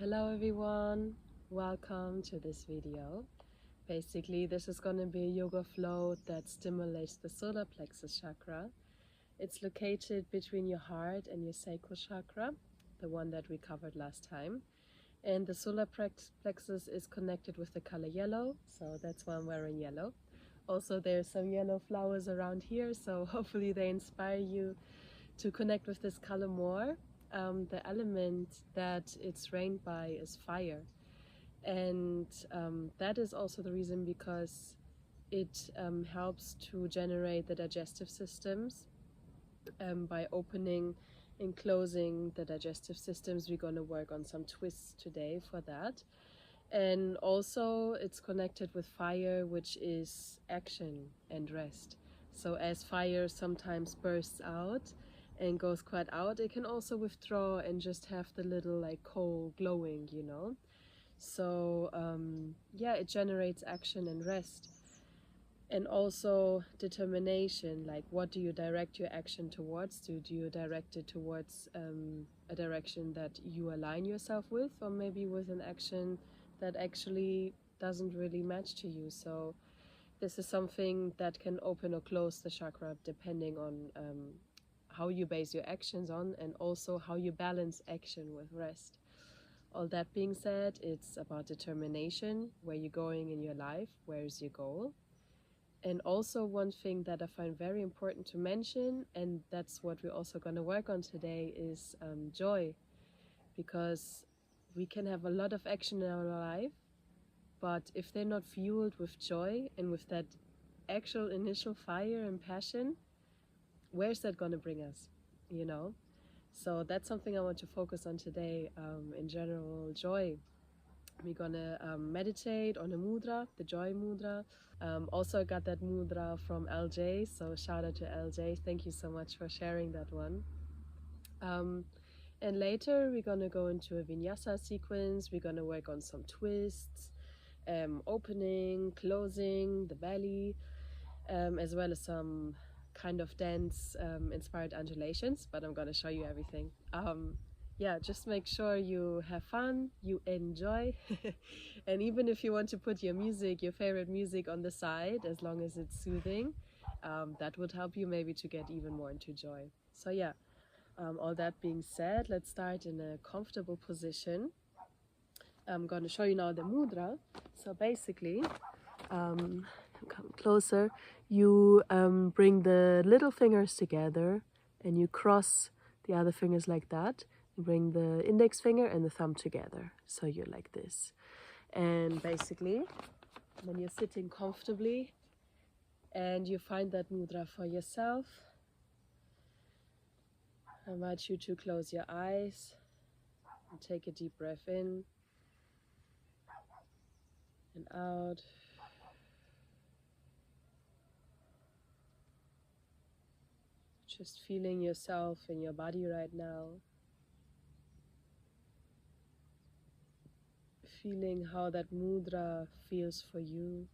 Hello everyone, welcome to this video. Basically, this is going to be a yoga flow that stimulates the solar plexus chakra. It's located between your heart and your sacral chakra, the one that we covered last time. And the solar plexus is connected with the color yellow, so that's why I'm wearing yellow. Also, there's some yellow flowers around here, so hopefully they inspire you to connect with this color more. The element that it's reigned by is fire, and that is also the reason because it helps to generate the digestive systems by opening and closing the digestive systems. We're going to work on some twists today for that. And also it's connected with fire, which is action and rest. So as fire sometimes bursts out and goes quite out, it can also withdraw and just have the little like coal glowing, you know. So yeah, it generates action and rest. And also determination, like what do you direct your action towards? Do you direct it towards a direction that you align yourself with, or maybe with an action that actually doesn't really match to you? So this is something that can open or close the chakra depending on how you base your actions on, and also how you balance action with rest. All that being said, it's about determination, where you're going in your life, where is your goal. And also one thing that I find very important to mention, and that's what we're also going to work on today, is joy. Because we can have a lot of action in our life, but if they're not fueled with joy and with that actual initial fire and passion, where's that going to bring us, you know? So that's something I want to focus on today. In general, joy. We're gonna meditate on a mudra, the joy mudra. Also, I got that mudra from LJ, so shout out to LJ. Thank you so much for sharing that one. And later we're gonna go into a Vinyasa sequence. We're gonna work on some twists, opening, closing, the belly, as well as some kind of dance inspired undulations, but I'm gonna show you everything. Yeah, just make sure you have fun, you enjoy, and even if you want to put your music, your favorite music on the side, as long as it's soothing, that would help you maybe to get even more into joy. So yeah, all that being said, let's start in a comfortable position. I'm going to show you now the mudra. So basically, come closer, you bring the little fingers together and you cross the other fingers like that. You bring the index finger and the thumb together, so you're like this. And basically, when you're sitting comfortably and you find that mudra for yourself, I invite you to close your eyes and take a deep breath in and out. Just feeling yourself in your body right now. Feeling how that mudra feels for you.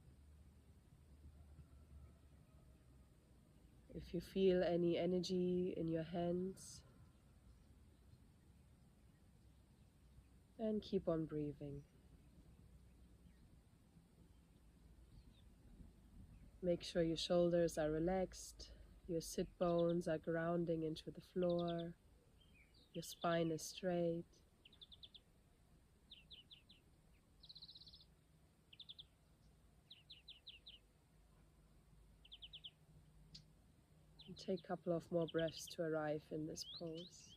If you feel any energy in your hands. And keep on breathing. Make sure your shoulders are relaxed, your sit bones are grounding into the floor, your spine is straight. And take a couple of more breaths to arrive in this pose.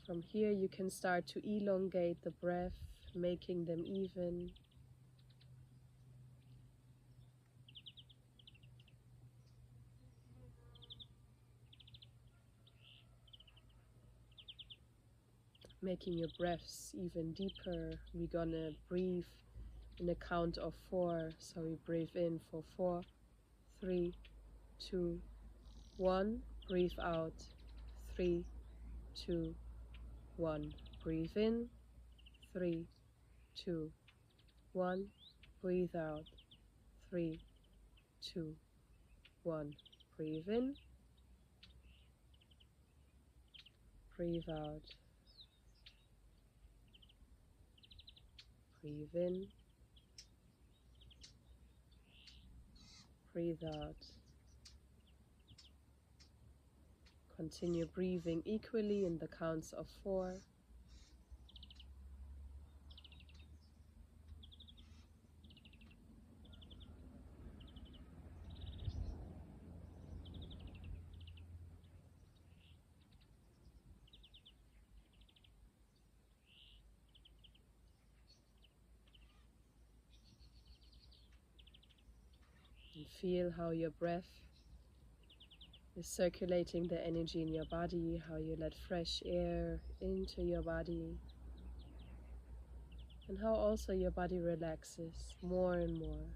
From here you can start to elongate the breath, making them even. Making your breaths even deeper. We're gonna breathe in a count of 4. So we breathe in for 4, 3, 2, 1. Breathe out. 3, 2, 1. Breathe in. 3, 2, 1. Breathe out. 3, 2, 1. Breathe in, breathe out, breathe in, breathe out. Continue breathing equally in the counts of 4. And feel how your breath is circulating the energy in your body, how you let fresh air into your body, and how also your body relaxes more and more.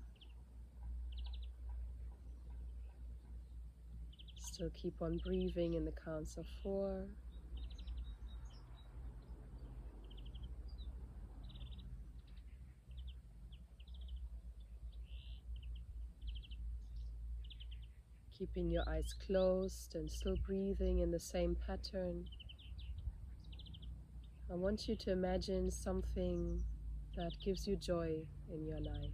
Still keep on breathing in the counts of 4. Keeping your eyes closed and still breathing in the same pattern. I want you to imagine something that gives you joy in your life.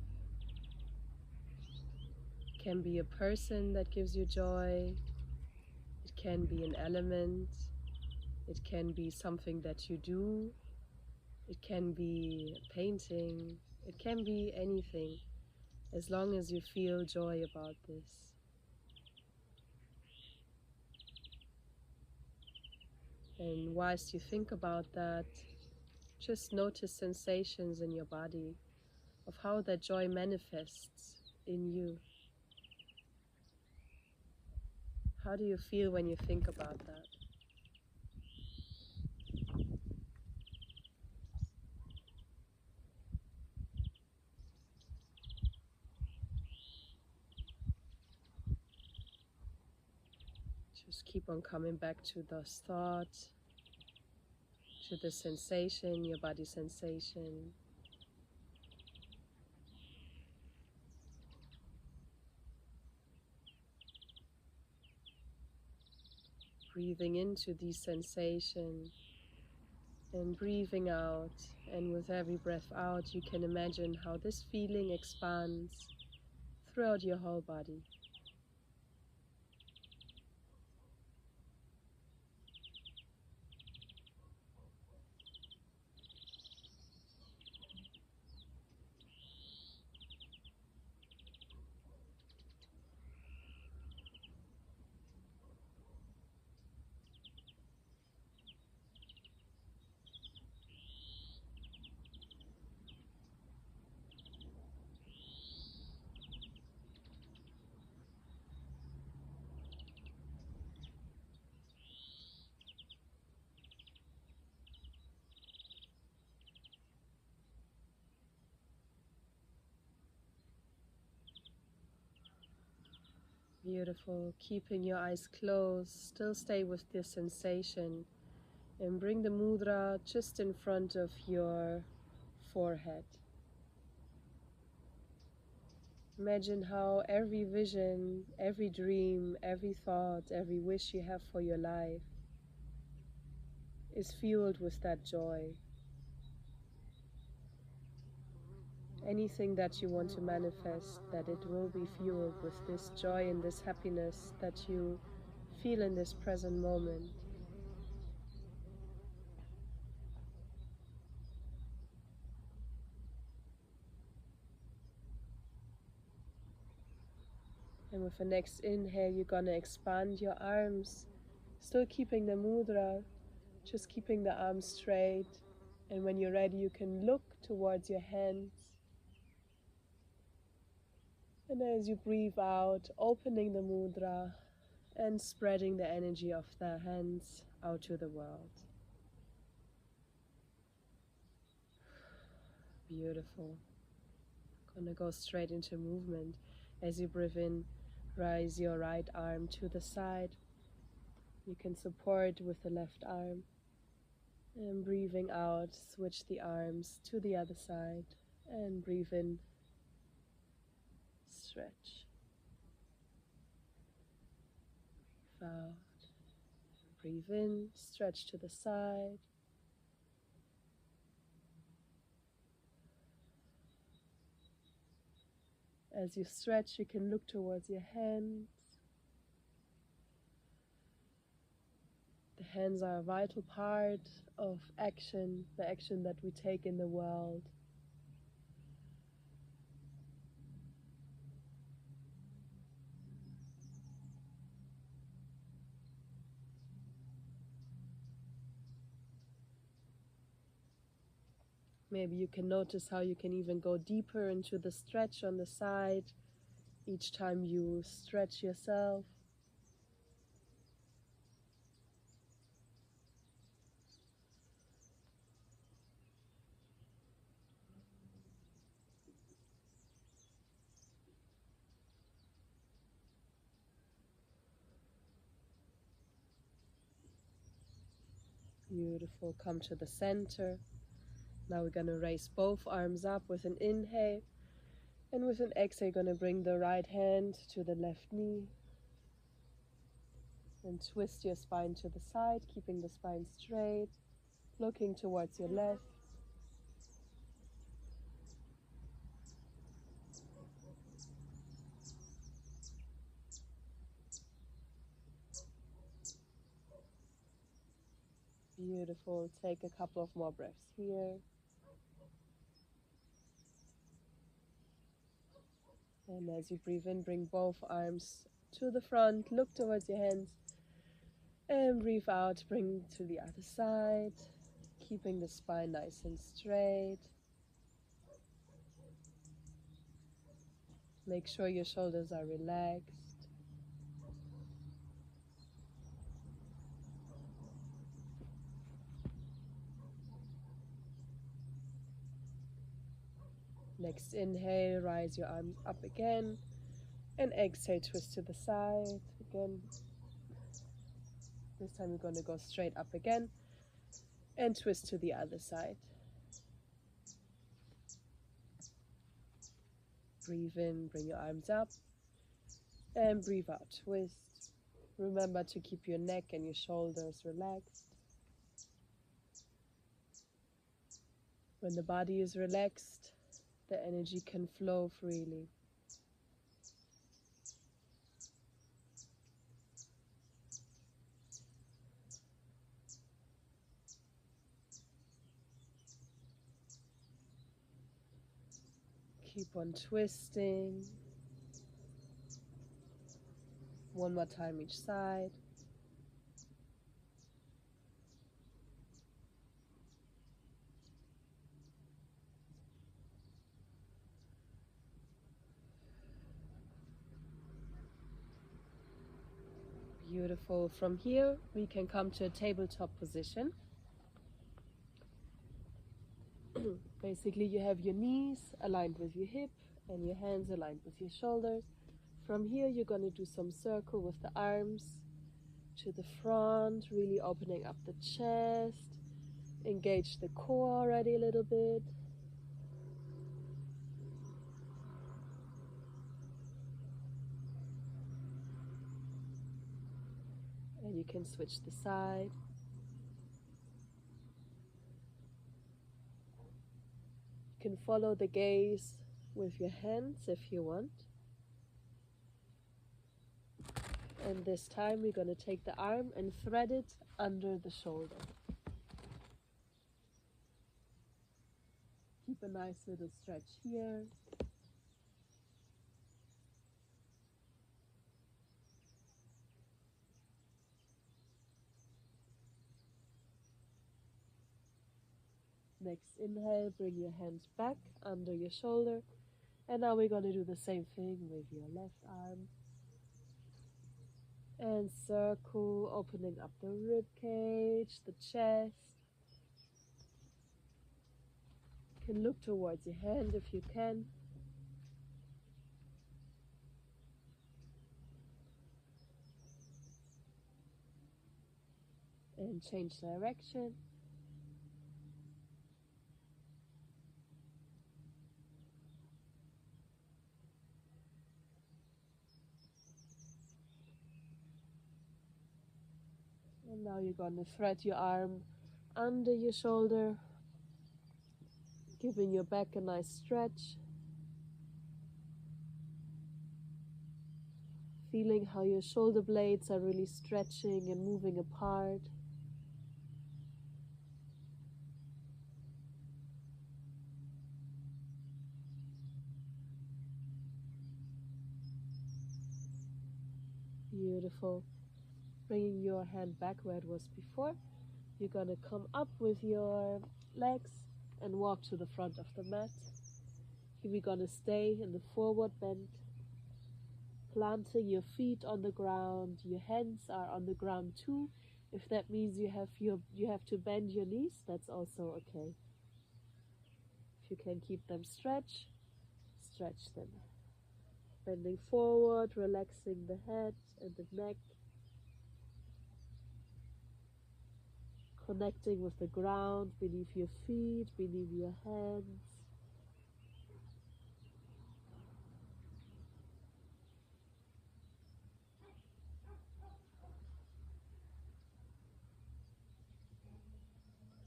It can be a person that gives you joy. It can be an element. It can be something that you do. It can be a painting. It can be anything, as long as you feel joy about this. And whilst you think about that, just notice sensations in your body of how that joy manifests in you. How do you feel when you think about that? Just keep on coming back to those thoughts, to the sensation, your body sensation. Breathing into these sensations and breathing out. And with every breath out, you can imagine how this feeling expands throughout your whole body. Beautiful. Keeping your eyes closed, still stay with this sensation and bring the mudra just in front of your forehead. Imagine how every vision, every dream, every thought, every wish you have for your life is fueled with that joy. Anything that you want to manifest, that it will be fueled with this joy and this happiness that you feel in this present moment. And with the next inhale, you're gonna expand your arms, still keeping the mudra, just keeping the arms straight. And when you're ready, you can look towards your hands. And as you breathe out, opening the mudra and spreading the energy of the hands out to the world. Beautiful. Gonna go straight into movement. As you breathe in, rise your right arm to the side. You can support with the left arm. And breathing out, switch the arms to the other side. And breathe in, stretch. out. Breathe in, stretch to the side. As you stretch, you can look towards your hands. The hands are a vital part of action, the action that we take in the world. Maybe you can notice how you can even go deeper into the stretch on the side each time you stretch yourself. Beautiful. Come to the center. Now we're going to raise both arms up with an inhale, and with an exhale, going to bring the right hand to the left knee and twist your spine to the side, keeping the spine straight, looking towards your left. Beautiful. Take a couple of more breaths here. And as you breathe in, bring both arms to the front, look towards your hands, and breathe out, bring to the other side, keeping the spine nice and straight. Make sure your shoulders are relaxed. Next inhale, rise your arms up again, and exhale, twist to the side again. This time we're going to go straight up again and twist to the other side. Breathe in, bring your arms up, and breathe out, twist. Remember to keep your neck and your shoulders relaxed. When the body is relaxed, the energy can flow freely. Keep on twisting. One more time each side. Beautiful. From here, we can come to a tabletop position. Basically, you have your knees aligned with your hip and your hands aligned with your shoulders. From here, you're going to do some circle with the arms to the front, really opening up the chest. Engage the core already a little bit. And you can switch the side. You can follow the gaze with your hands if you want. And this time we're going to take the arm and thread it under the shoulder. Keep a nice little stretch here. Next inhale, bring your hands back under your shoulder. And now we're going to do the same thing with your left arm. And circle, opening up the rib cage, the chest. You can look towards your hand if you can. And change direction. And now you're going to thread your arm under your shoulder, giving your back a nice stretch. Feeling how your shoulder blades are really stretching and moving apart. Beautiful. Bringing your hand back where it was before. You're going to come up with your legs and walk to the front of the mat. Here we're going to stay in the forward bend, planting your feet on the ground. Your hands are on the ground too. If that means you have to bend your knees, that's also okay. If you can keep them stretched, stretch them. Bending forward, relaxing the head and the neck. Connecting with the ground beneath your feet, beneath your hands.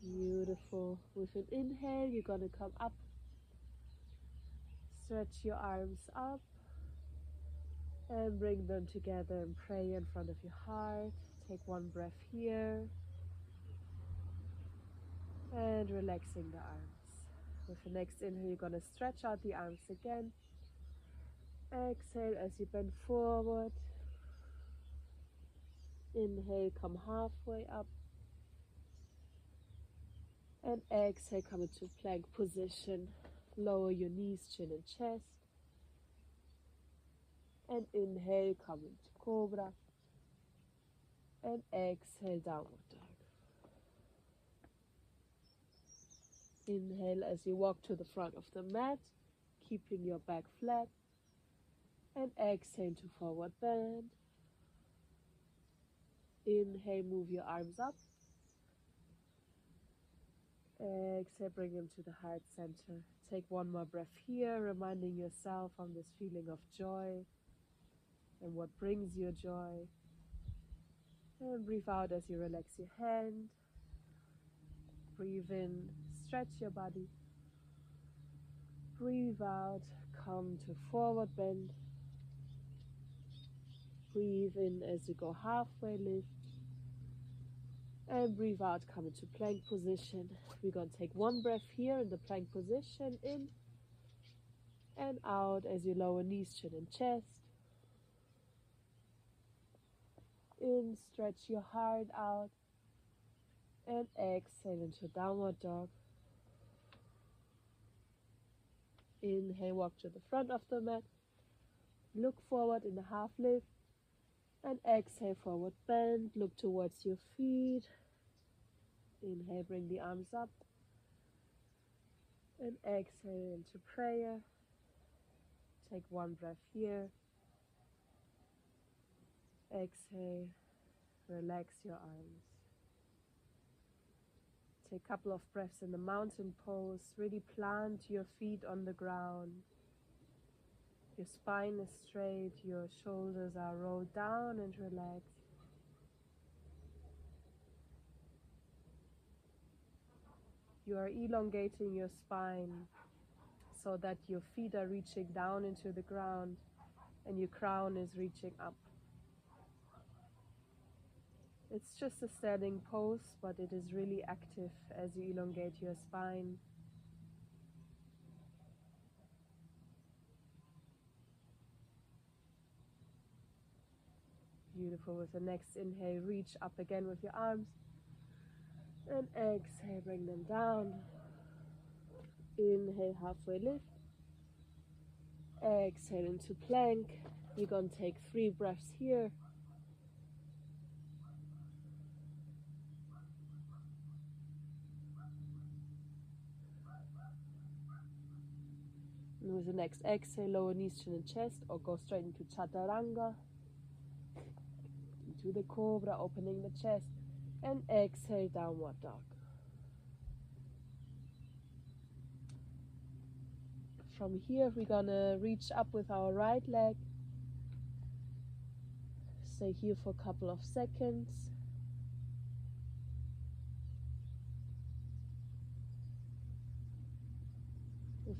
Beautiful. With an inhale, you're going to come up. Stretch your arms up and bring them together and pray in front of your heart. Take one breath here and relaxing the arms. With the next inhale, you're going to stretch out the arms again. Exhale as you bend forward. Inhale, come halfway up. And exhale, come into plank position. Lower your knees, chin and chest. And inhale, come into cobra. And exhale, downward dog. Inhale as you walk to the front of the mat, keeping your back flat. And exhale to forward bend. Inhale, move your arms up. Exhale, bring them to the heart center. Take one more breath here, reminding yourself on this feeling of joy and what brings you joy. And breathe out as you relax your hand. Breathe in, stretch your body. Breathe out, come to forward bend. Breathe in as you go halfway lift. And breathe out, come into plank position. We're going to take one breath here in the plank position, in and out as you lower knees, chin and chest. In, stretch your heart out. And exhale into downward dog. Inhale, walk to the front of the mat. Look forward in the half lift. And exhale, forward bend. Look towards your feet. Inhale, bring the arms up. And exhale into prayer. Take one breath here. Exhale, relax your arms. Take a couple of breaths in the mountain pose. Really plant your feet on the ground. Your spine is straight, your shoulders are rolled down and relaxed. You are elongating your spine so that your feet are reaching down into the ground and your crown is reaching up. It's just a standing pose, but it is really active as you elongate your spine. Beautiful. With the next inhale, reach up again with your arms. And exhale, bring them down. Inhale, halfway lift. Exhale into plank. You're going to take 3 breaths here. And with the next exhale, lower knees, chin and chest, or go straight into chaturanga. Into the cobra, opening the chest. And exhale, downward dog. From here, we're gonna reach up with our right leg. Stay here for a couple of seconds.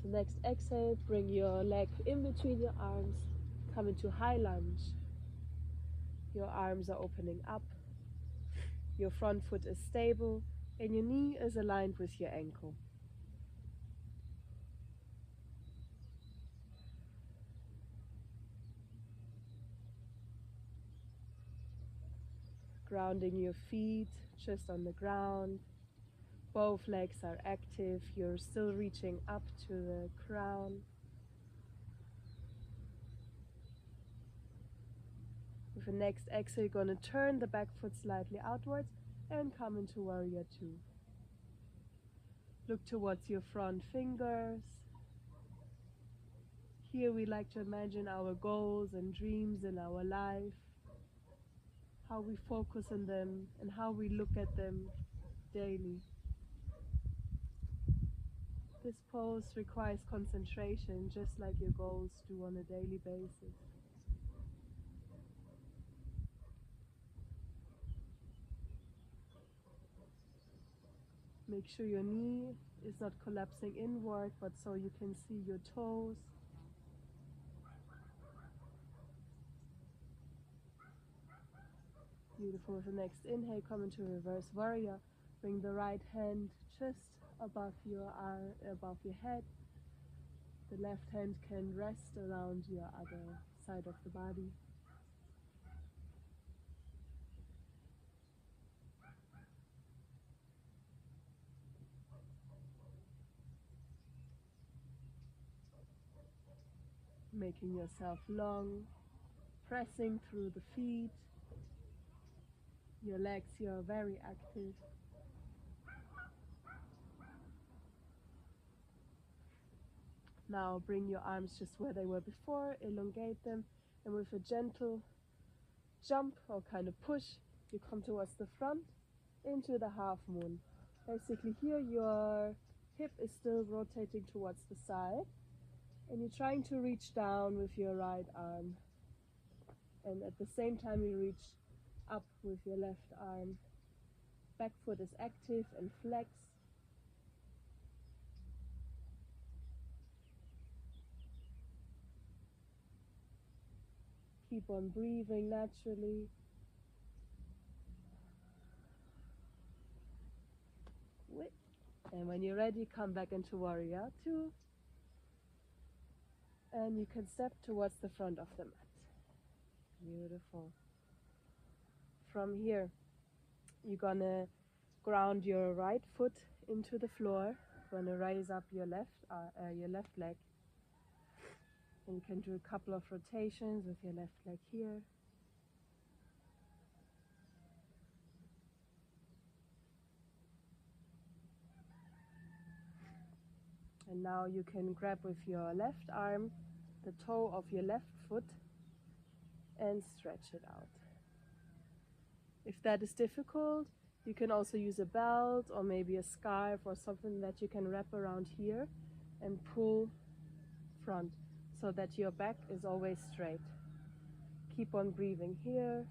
With the next exhale, bring your leg in between your arms, come into high lunge. Your arms are opening up, your front foot is stable, and your knee is aligned with your ankle. Grounding your feet just on the ground. Both legs are active, you're still reaching up to the crown. With the next exhale, you're going to turn the back foot slightly outwards and come into warrior two. Look towards your front fingers. Here we like to imagine our goals and dreams in our life, how we focus on them and how we look at them daily. This pose requires concentration, just like your goals do on a daily basis. Make sure your knee is not collapsing inward, but so you can see your toes. Beautiful. With the next inhale, come into reverse warrior. Bring the right hand just above your head. The left hand can rest around your other side of the body. Making yourself long, pressing through the feet. Your legs here are very active. Now bring your arms just where they were before, elongate them, and with a gentle jump or kind of push, you come towards the front into the half moon. Basically here your hip is still rotating towards the side, and you're trying to reach down with your right arm, and at the same time you reach up with your left arm. Back foot is active and flex. Keep on breathing naturally. And when you're ready, come back into warrior two. And you can step towards the front of the mat. Beautiful. From here, you're gonna ground your right foot into the floor. You're gonna raise up your left leg. And you can do a couple of rotations with your left leg here. And now you can grab with your left arm the toe of your left foot and stretch it out. If that is difficult, you can also use a belt or maybe a scarf or something that you can wrap around here and pull front so that your back is always straight. Keep on breathing here.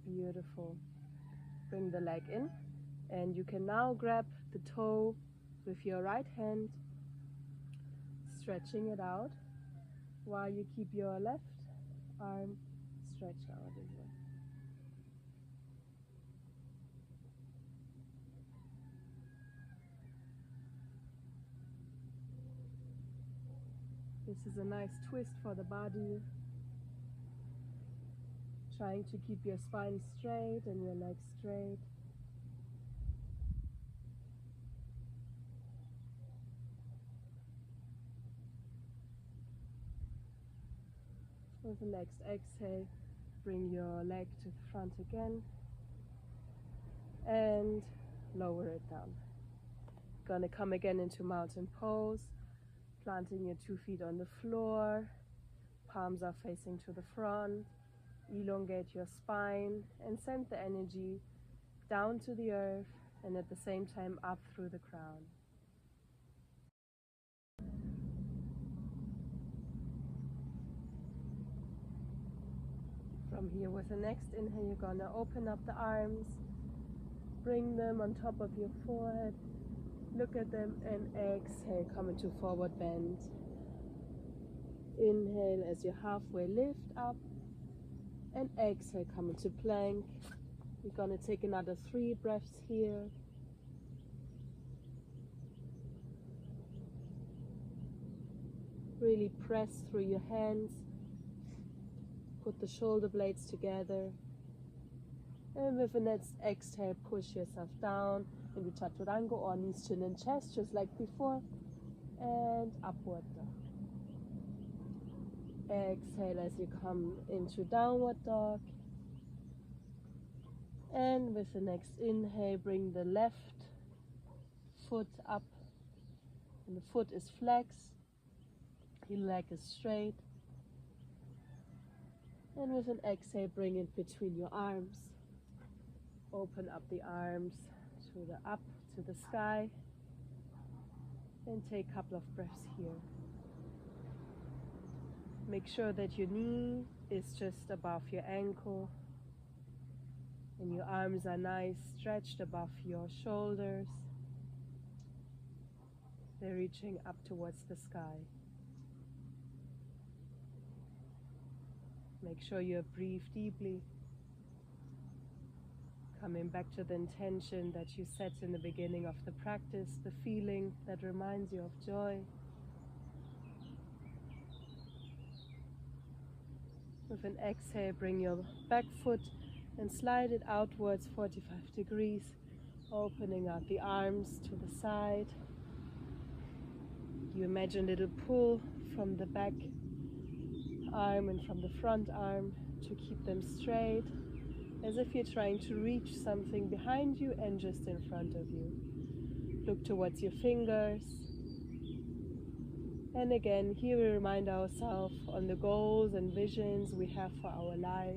Beautiful. Bring the leg in, and you can now grab the toe with your right hand, stretching it out while you keep your left arm stretched out as well. This is a nice twist for the body. Trying to keep your spine straight and your legs straight. With the next exhale, bring your leg to the front again and lower it down. Gonna come again into mountain pose, planting your 2 feet on the floor, palms are facing to the front. Elongate your spine and send the energy down to the earth and at the same time up through the crown. From here, with the next inhale, you're gonna open up the arms, bring them on top of your forehead, look at them, and exhale, come into forward bend. Inhale as you halfway lift up, and exhale, come into plank. You're gonna take another 3 breaths here. Really press through your hands. Put the shoulder blades together. And with the next exhale, push yourself down into Chaturanga or knees, chin and chest, just like before. And upward dog. Exhale as you come into downward dog. And with the next inhale, bring the left foot up. And the foot is flexed. Your leg is straight. And with an exhale, bring it between your arms. Open up the arms to the up, to the sky. And take a couple of breaths here. Make sure that your knee is just above your ankle. And your arms are nice, stretched above your shoulders. They're reaching up towards the sky. Make sure you breathe deeply. Coming back to the intention that you set in the beginning of the practice, the feeling that reminds you of joy. With an exhale, bring your back foot and slide it outwards 45 degrees, opening out the arms to the side. You imagine a little pull from the back arm and from the front arm to keep them straight, as if you're trying to reach something behind you and just in front of you. Look towards your fingers. And again, here we remind ourselves on the goals and visions we have for our life,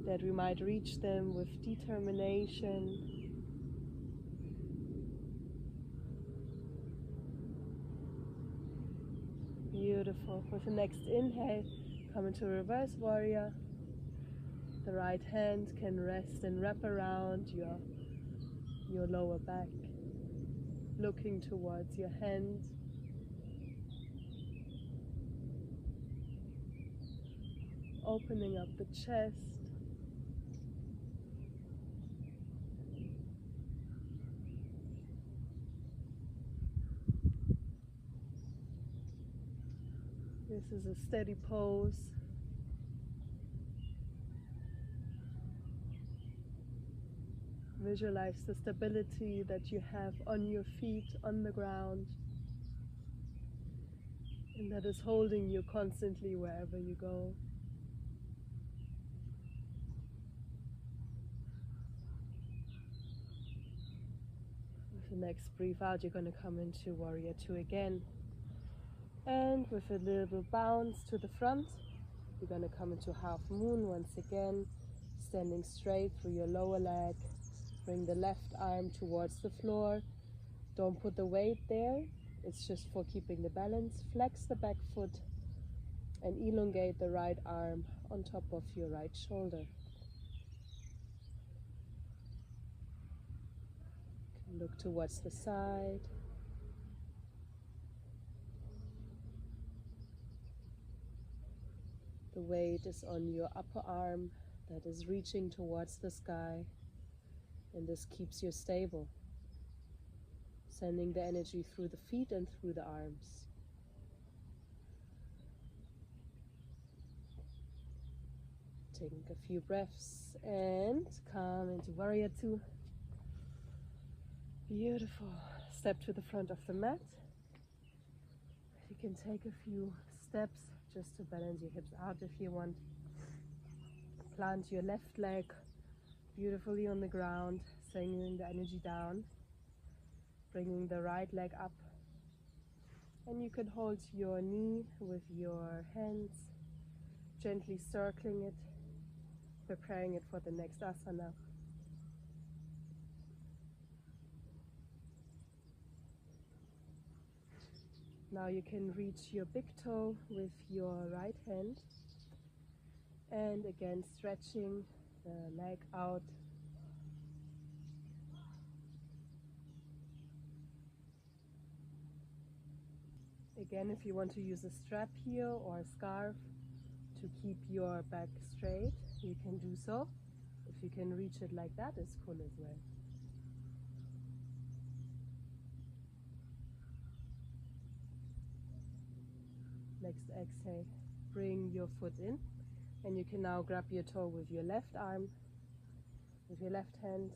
that we might reach them with determination. Beautiful. With the next inhale, come into reverse warrior. The right hand can rest and wrap around your lower back, looking towards your hand. Opening up the chest. This is a steady pose. Visualize the stability that you have on your feet, on the ground, and that is holding you constantly wherever you go. With the next breath out, you're going to come into Warrior Two again. And with a little bounce to the front, you're going to come into Half Moon once again, standing straight through your lower leg. Bring the left arm towards the floor. Don't put the weight there. It's just for keeping the balance. Flex the back foot and elongate the right arm on top of your right shoulder. Look towards the side. The weight is on your upper arm that is reaching towards the sky, and this keeps you stable, sending the energy through the feet and through the arms. Take a few breaths and come into Warrior Two. Beautiful. Step to the front of the mat. You can take a few steps just to balance your hips out if you want. Plant your left leg beautifully on the ground, sending the energy down. Bringing the right leg up. And you can hold your knee with your hands, gently circling it, preparing it for the next asana. Now you can reach your big toe with your right hand And again, stretching the leg out. Again, if you want to use a strap here or a scarf to keep your back straight, you can do so. If you can reach it like that, it's cool as well. Next exhale, bring your foot in, and you can now grab your toe with your left arm, with your left hand,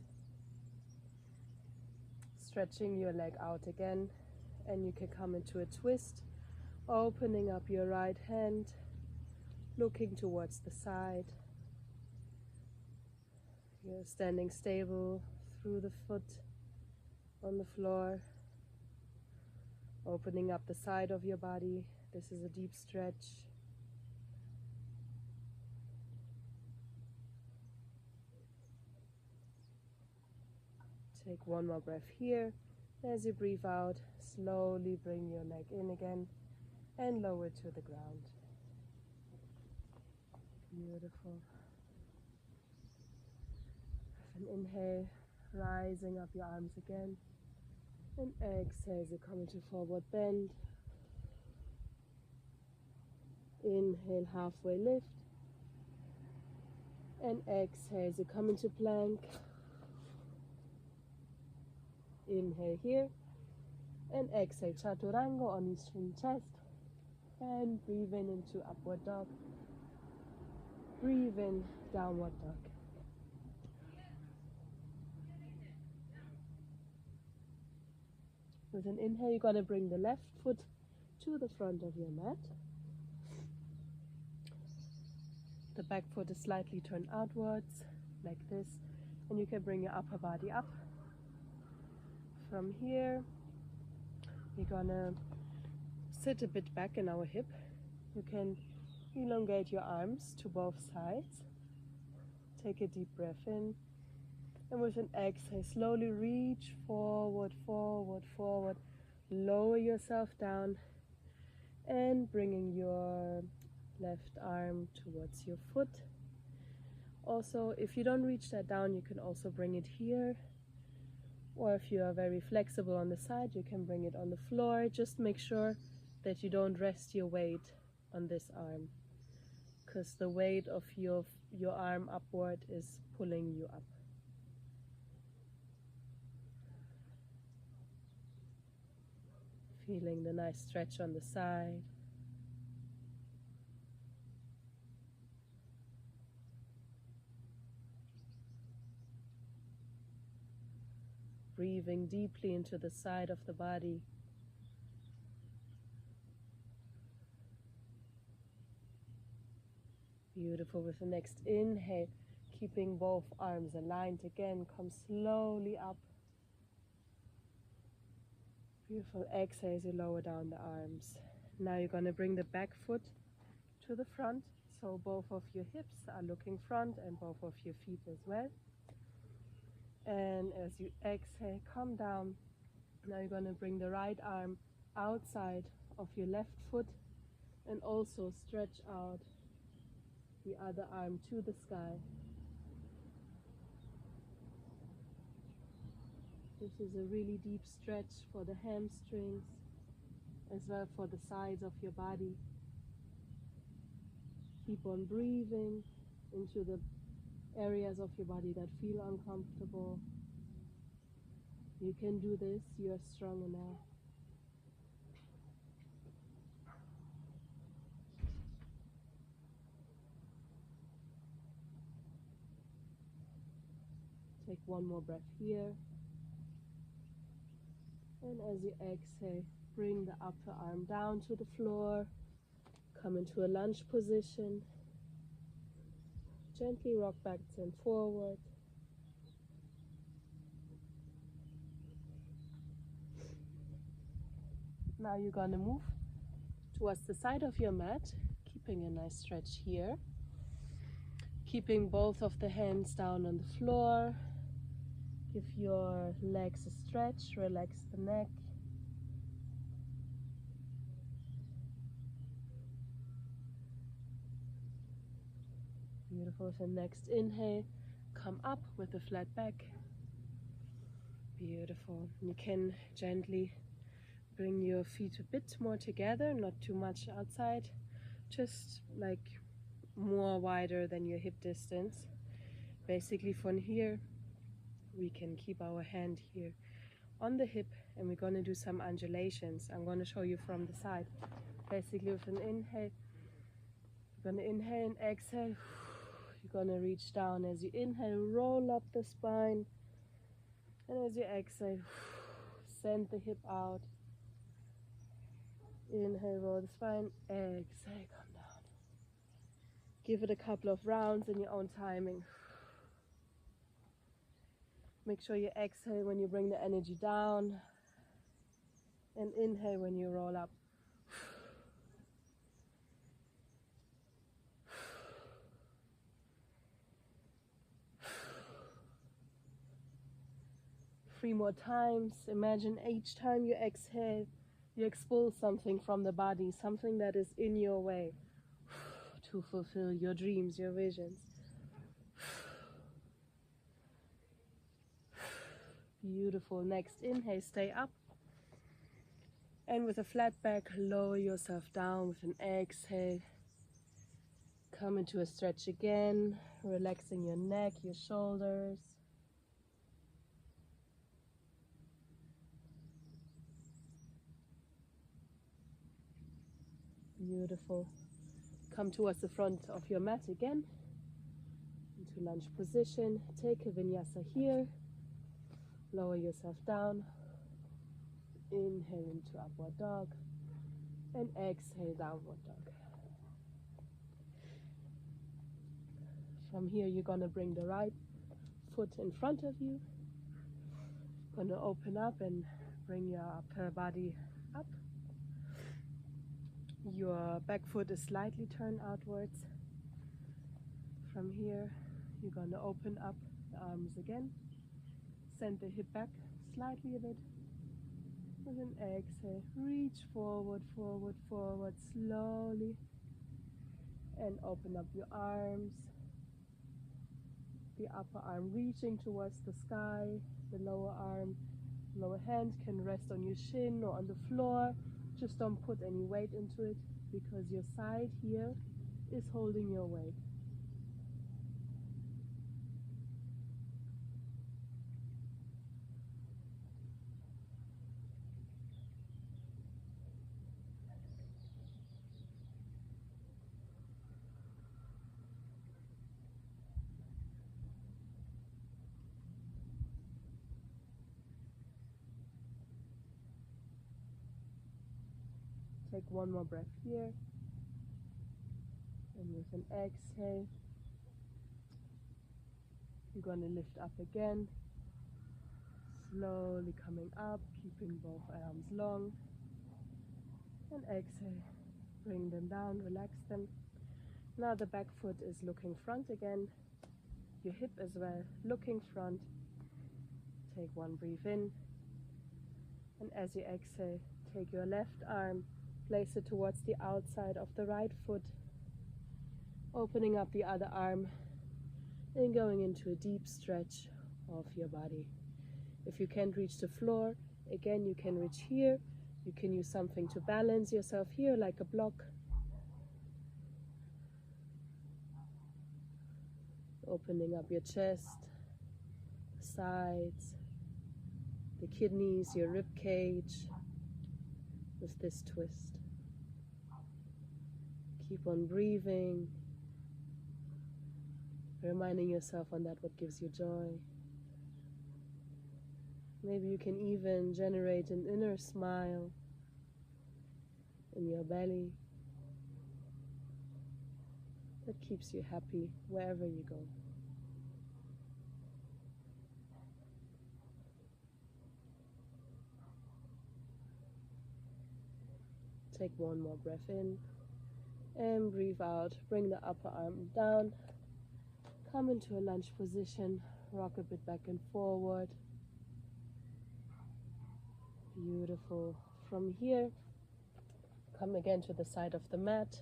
stretching your leg out again, and you can come into a twist, opening up your right hand, looking towards the side. You're standing stable through the foot on the floor, opening up the side of your body. This is a deep stretch. Take one more breath here. As you breathe out, slowly bring your leg in again and lower to the ground. Beautiful. With an inhale, rising up your arms again. And exhale as you come into forward bend. Inhale, halfway lift. And exhale as you come into plank. Inhale here. And exhale, chaturanga on eastern chest. And breathe in into upward dog. Breathe in, downward dog. With an inhale, you're going to bring the left foot to the front of your mat. The back foot is slightly turned outwards, like this. And you can bring your upper body up. From here, we're going to sit a bit back in our hip. You can elongate your arms to both sides. Take a deep breath in. And with an exhale, slowly reach forward, forward, forward. Lower yourself down and bringing your left arm towards your foot. Also, if you don't reach that down, you can also bring it here. Or if you are very flexible on the side, you can bring it on the floor. Just make sure that you don't rest your weight on this arm, because the weight of your arm upward is pulling you up. Feeling the nice stretch on the side. Breathing deeply into the side of the body. Beautiful. With the next inhale, keeping both arms aligned again, come slowly up. Beautiful. Exhale as you lower down the arms. Now you're going to bring the back foot to the front, so both of your hips are looking front and both of your feet as well. And as you exhale, come down. Now you're going to bring the right arm outside of your left foot and also stretch out the other arm to the sky. This is a really deep stretch for the hamstrings as well for the sides of your body. Keep on breathing into the areas of your body that feel uncomfortable. You can do this, you are strong enough. Take one more breath here. And as you exhale, bring the upper arm down to the floor. Come into a lunge position. Gently rock back and forward. Now you're going to move towards the side of your mat, keeping a nice stretch here. Keeping both of the hands down on the floor. Give your legs a stretch, relax the neck. Beautiful. So next inhale, come up with a flat back. Beautiful. You can gently bring your feet a bit more together, not too much outside, just like more wider than your hip distance. Basically from here, we can keep our hand here on the hip, and we're going to do some undulations. I'm going to show you from the side. Basically with an inhale, you're going to inhale and exhale. You're going to reach down. As you inhale, roll up the spine. And as you exhale, send the hip out. Inhale, roll the spine. Exhale, come down. Give it a couple of rounds in your own timing. Make sure you exhale when you bring the energy down. And inhale when you roll up. Three more times. Imagine each time you exhale, you expel something from the body, something that is in your way to fulfill your dreams, your visions. Beautiful. Next inhale, stay up. And with a flat back, lower yourself down with an exhale. Come into a stretch again, relaxing your neck, your shoulders. Beautiful. Come towards the front of your mat again, into lunge position. Take a vinyasa here. Lower yourself down. Inhale into upward dog. And exhale, downward dog. From here, you're going to bring the right foot in front of you. Going to open up and bring your upper body up. Your back foot is slightly turned outwards. From here, you're going to open up the arms again. Send the hip back slightly a bit. With an exhale, reach forward, forward, forward, slowly. And open up your arms. The upper arm reaching towards the sky. The lower arm, lower hand can rest on your shin or on the floor. Just don't put any weight into it, because your side here is holding your weight. Take one more breath here. And with an exhale, you're going to lift up again. Slowly coming up, keeping both arms long. And exhale, bring them down, relax them. Now the back foot is looking front again. Your hip as well, looking front. Take one breath in. And as you exhale, take your left arm, place it towards the outside of the right foot, opening up the other arm and going into a deep stretch of your body. If you can't reach the floor, again you can reach here. You can use something to balance yourself here, like a block. Opening up your chest, sides, the kidneys, your rib cage with this twist. Keep on breathing, reminding yourself on that what gives you joy. Maybe you can even generate an inner smile in your belly that keeps you happy wherever you go. Take one more breath in and breathe out. Bring the upper arm down. Come into a lunge position. Rock a bit back and forward. Beautiful. From here, come again to the side of the mat.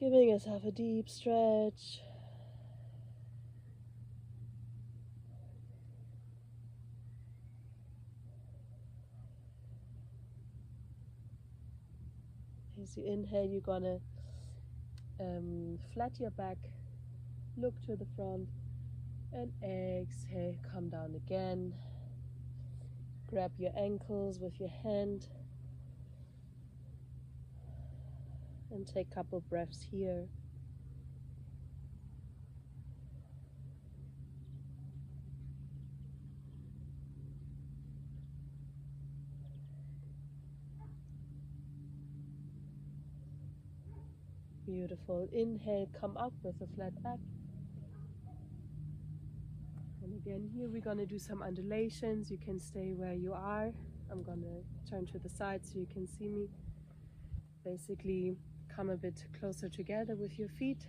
Giving yourself a deep stretch. As you inhale, you're gonna flat your back, look to the front, and exhale, come down again. Grab your ankles with your hand and take a couple breaths here. Beautiful. Inhale, come up with a flat back. And again, here we're going to do some undulations. You can stay where you are. I'm going to turn to the side so you can see me. Basically, come a bit closer together with your feet.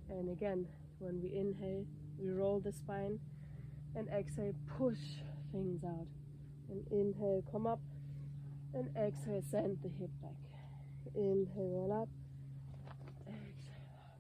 And again, when we inhale, we roll the spine, and exhale, push things out. And inhale, come up, and exhale, send the hip back. Inhale, roll up. Exhale up.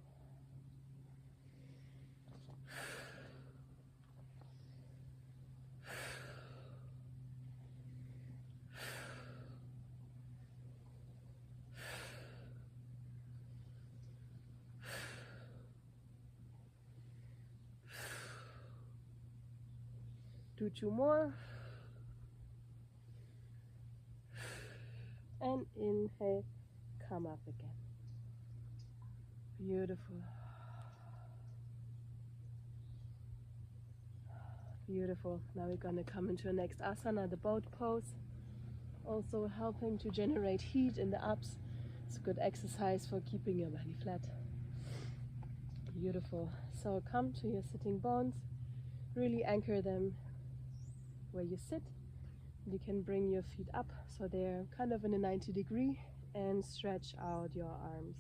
Do 2 more. And inhale, come up again. Beautiful. Beautiful. Now we're going to come into the next asana, the boat pose. Also helping to generate heat in the abs. It's a good exercise for keeping your belly flat. Beautiful. So come to your sitting bones. Really anchor them where you sit. You can bring your feet up so they're kind of in a 90-degree and stretch out your arms.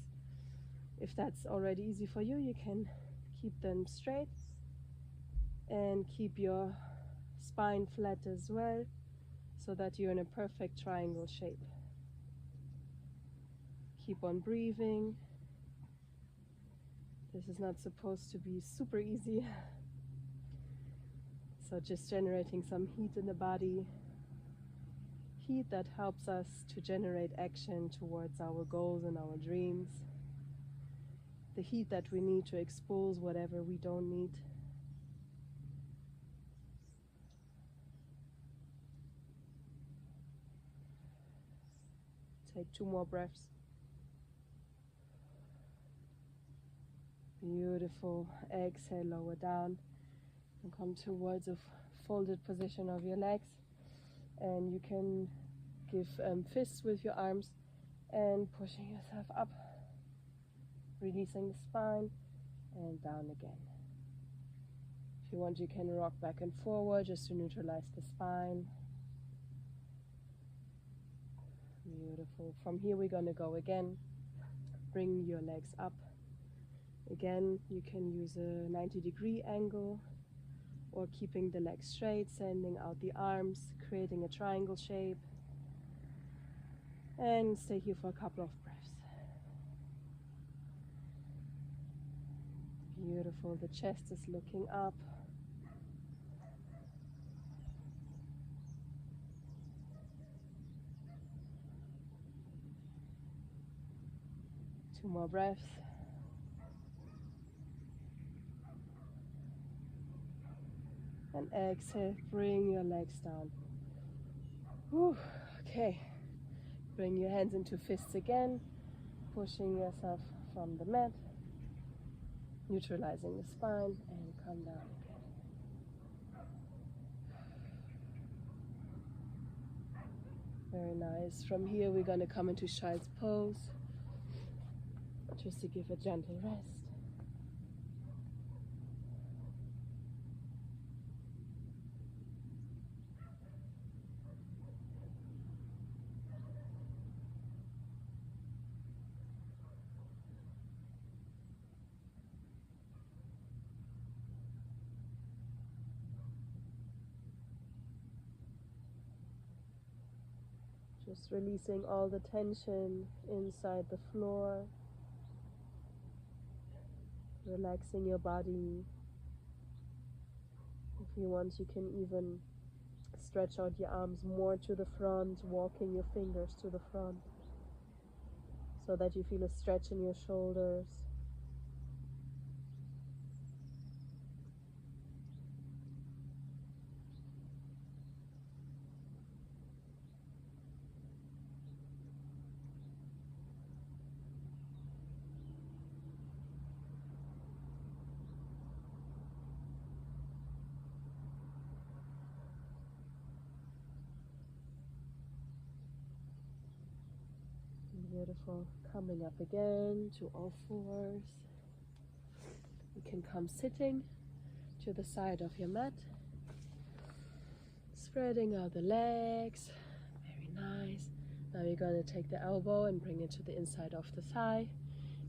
If that's already easy for you, you can keep them straight and keep your spine flat as well so that you're in a perfect triangle shape. Keep on breathing. This is not supposed to be super easy. So just generating some heat in the body. Heat that helps us to generate action towards our goals and our dreams. The heat that we need to expose whatever we don't need. Take 2 more breaths. Beautiful. Exhale, lower down. And come towards a folded position of your legs. And you can give fists with your arms and pushing yourself up. Releasing the spine and down again. If you want, you can rock back and forward just to neutralize the spine. Beautiful. From here we're going to go again. Bring your legs up. Again, you can use a 90-degree angle or keeping the legs straight, sending out the arms, creating a triangle shape. And stay here for a couple of breaths. Beautiful. The chest is looking up. Two more breaths. And exhale, bring your legs down. Whew. Okay. Bring your hands into fists again, pushing yourself from the mat, neutralizing the spine, and come down again. Very nice. From here we're going to come into child's pose, just to give a gentle rest. Just releasing all the tension inside the floor, relaxing your body. If you want, you can even stretch out your arms more to the front, walking your fingers to the front so that you feel a stretch in your shoulders. Beautiful. Coming up again to all fours. You can come sitting to the side of your mat. Spreading out the legs. Very nice. Now you're going to take the elbow and bring it to the inside of the thigh.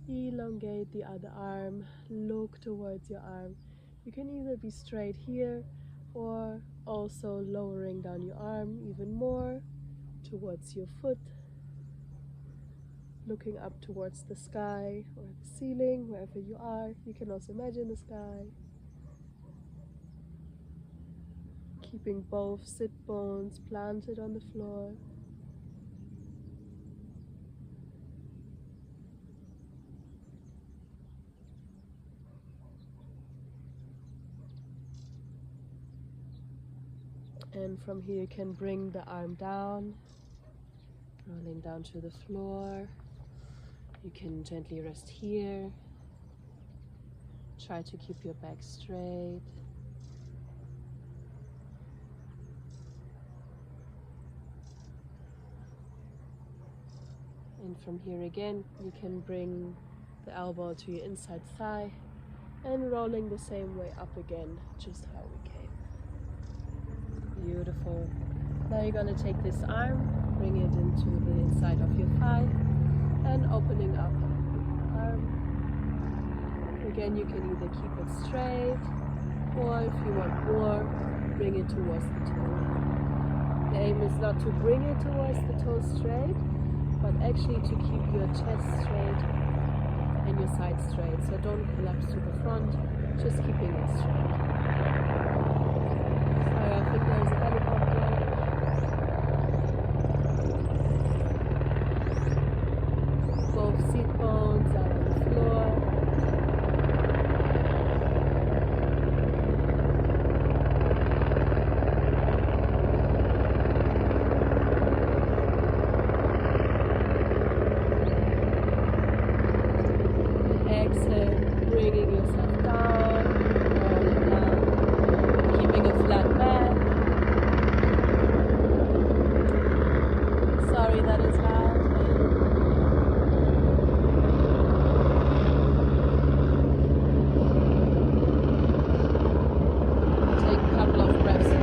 Elongate the other arm. Look towards your arm. You can either be straight here or also lowering down your arm even more towards your foot. Looking up towards the sky or the ceiling, wherever you are. You can also imagine the sky. Keeping both sit bones planted on the floor. And from here you can bring the arm down, rolling down to the floor. You can gently rest here. Try to keep your back straight. And from here again, you can bring the elbow to your inside thigh and rolling the same way up again, just how we came. Beautiful. Now you're going to take this arm, bring it into the inside of your thigh, and opening up the arm. Again, you can either keep it straight, or if you want more, bring it towards the toe. The aim is not to bring it towards the toe straight, but actually to keep your chest straight and your side straight. So don't collapse to the front, just keeping it straight. Sorry, I think there's a helicopter. Both seat bones are on the floor. Exhale, bringing yourself down, rolling down, keeping a flat back. Sorry that is loud. Take a couple of breaths here.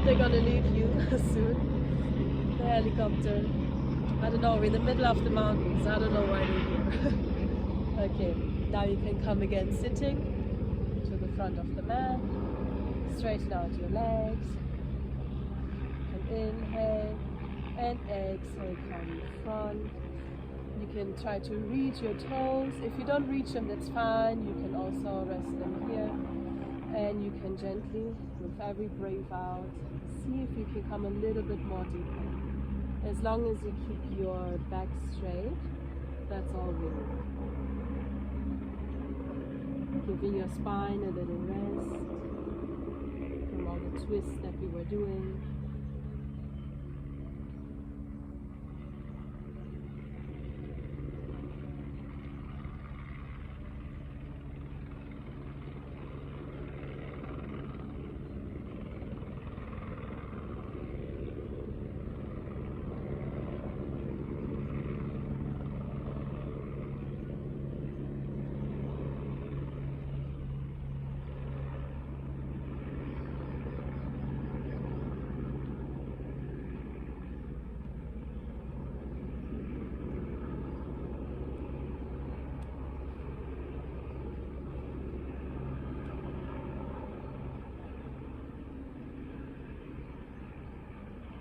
They're gonna leave you soon. The helicopter. I don't know, we're in the middle of the mountains. I don't know why they're here. Okay, now you can come again sitting to the front of the mat. Straighten out your legs. And inhale and exhale, come front. You can try to reach your toes. If you don't reach them, that's fine. You can also rest them here. And you can gently, with every breath out, see if you can come a little bit more deeper. As long as you keep your back straight, that's all we need. Giving your spine a little rest from all the twists that we were doing.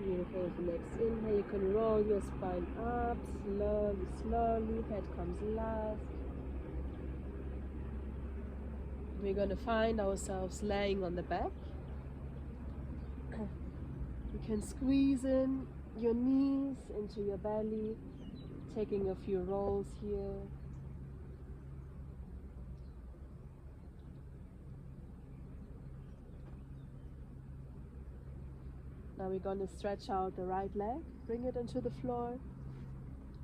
Beautiful. The next inhale, you can roll your spine up slowly, slowly. Head comes last. We're going to find ourselves laying on the back. You can squeeze in your knees into your belly, taking a few rolls here. Now we're going to stretch out the right leg, bring it into the floor,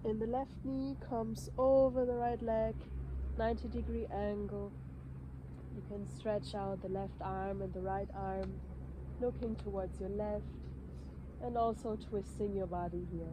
and the left knee comes over the right leg, 90-degree angle. You can stretch out the left arm and the right arm, looking towards your left, and also twisting your body here.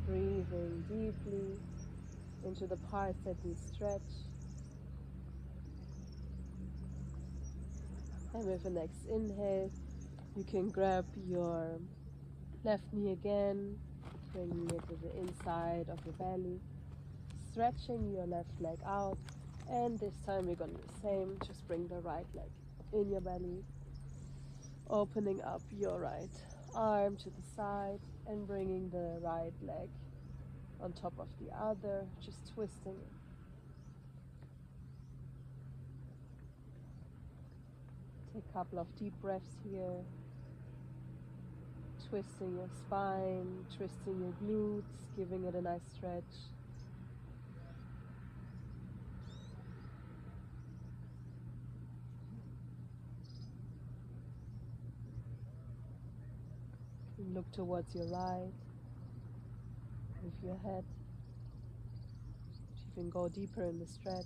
Breathing deeply into the parts that we stretch. And with the next inhale, you can grab your left knee again, bringing it to the inside of your belly, stretching your left leg out. And this time we're going to do the same, just bring the right leg in your belly, opening up your right arm to the side and bringing the right leg on top of the other, just twisting it. Take a couple of deep breaths here, twisting your spine, twisting your glutes, giving it a nice stretch. Look towards your right with your head. You can go deeper in the stretch.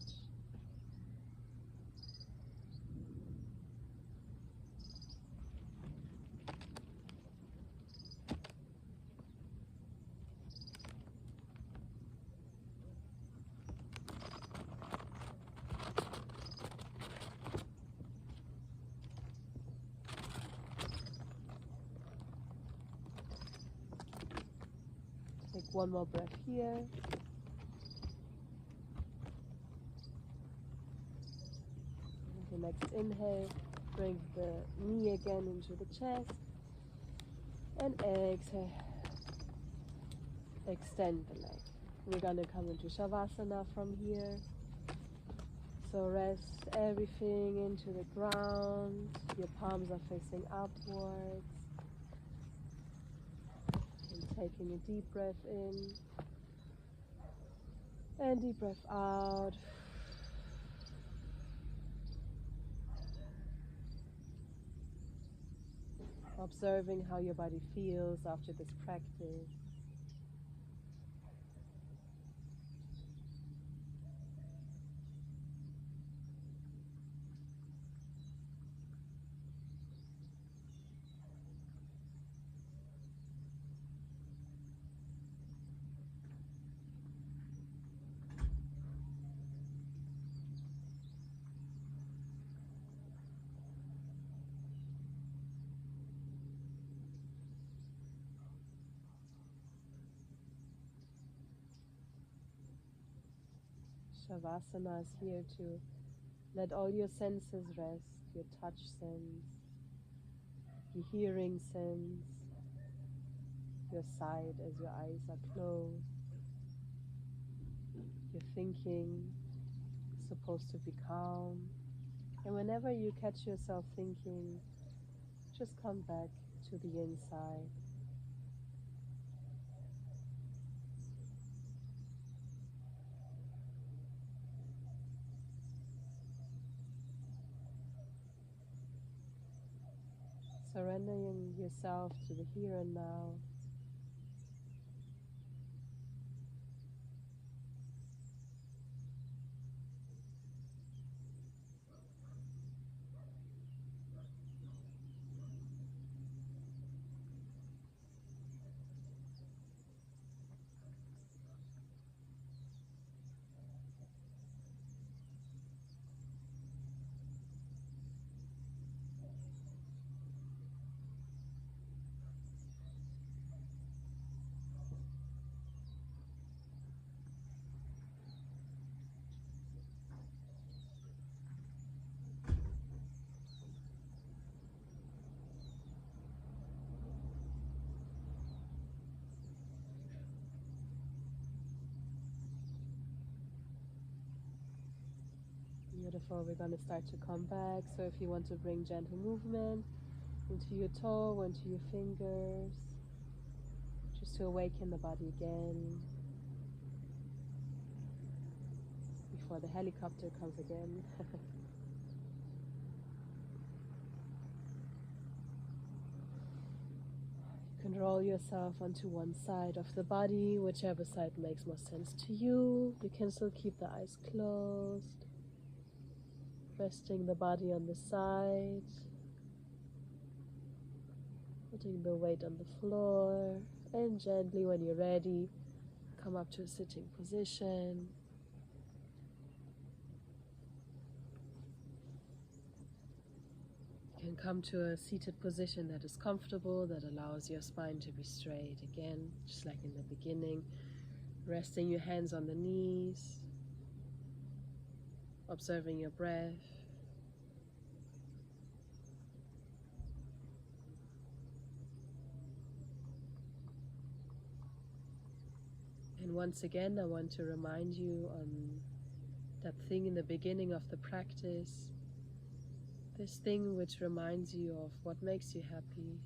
Take one more breath here. The next inhale, bring the knee again into the chest. And exhale, extend the leg. We're going to come into Shavasana from here. So rest everything into the ground. Your palms are facing upwards. Taking a deep breath in and deep breath out. Observing how your body feels after this practice. Shavasana is here to let all your senses rest, your touch sense, your hearing sense, your sight as your eyes are closed. Your thinking is supposed to be calm. And whenever you catch yourself thinking, just come back to the inside. Surrendering yourself to the here and now. Beautiful. We're going to start to come back. So if you want to bring gentle movement into your toe, into your fingers, just to awaken the body again before the helicopter comes again. You can roll yourself onto one side of the body, whichever side makes more sense to you. You can still keep the eyes closed, resting the body on the side, putting the weight on the floor, and gently, when you're ready, come up to a sitting position. You can come to a seated position that is comfortable, that allows your spine to be straight again, just like in the beginning. Resting your hands on the knees, observing your breath. And once again, I want to remind you on that thing in the beginning of the practice, this thing which reminds you of what makes you happy.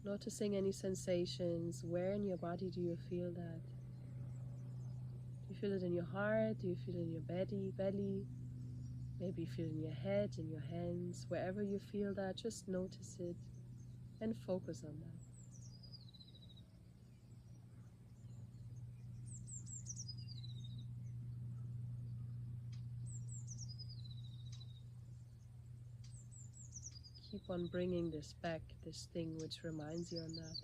Noticing any sensations, where in your body do you feel that? Do you feel it in your heart? Do you feel it in your belly? Maybe you feel it in your head, in your hands. Wherever you feel that, just notice it and focus on that. Keep on bringing this back, this thing which reminds you on that.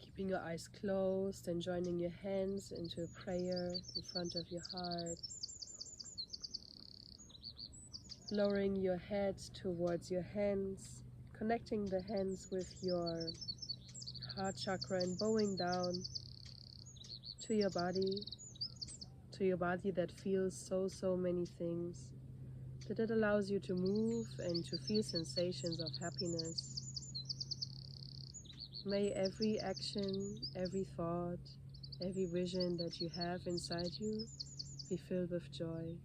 Keeping your eyes closed and joining your hands into a prayer in front of your heart. Lowering your head towards your hands, connecting the hands with your heart chakra and bowing down to your body that feels so many things, that it allows you to move and to feel sensations of happiness. May every action, every thought, every vision that you have inside you be filled with joy.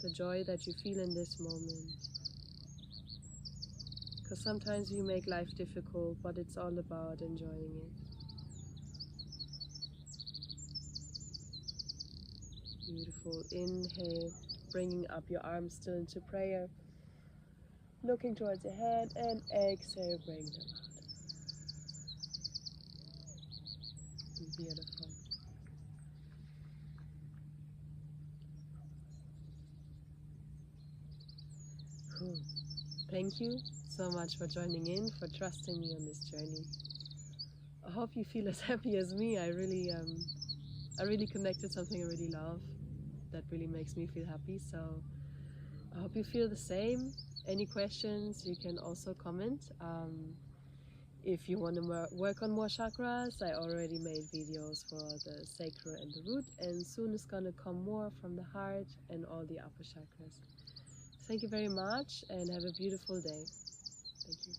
The joy that you feel in this moment. Because sometimes we make life difficult, but it's all about enjoying it. Beautiful. Inhale, bringing up your arms still into prayer. Looking towards your head, and exhale, bring them out. Beautiful. Cool. Thank you so much for joining in, for trusting me on this journey. I hope you feel as happy as me. I really connected something I really love that really makes me feel happy. So I hope you feel the same. Any questions, you can also comment. If you want to work on more chakras, I already made videos for the sacral and the root, and soon is going to come more from the heart and all the upper chakras. Thank you very much and have a beautiful day. Thank you.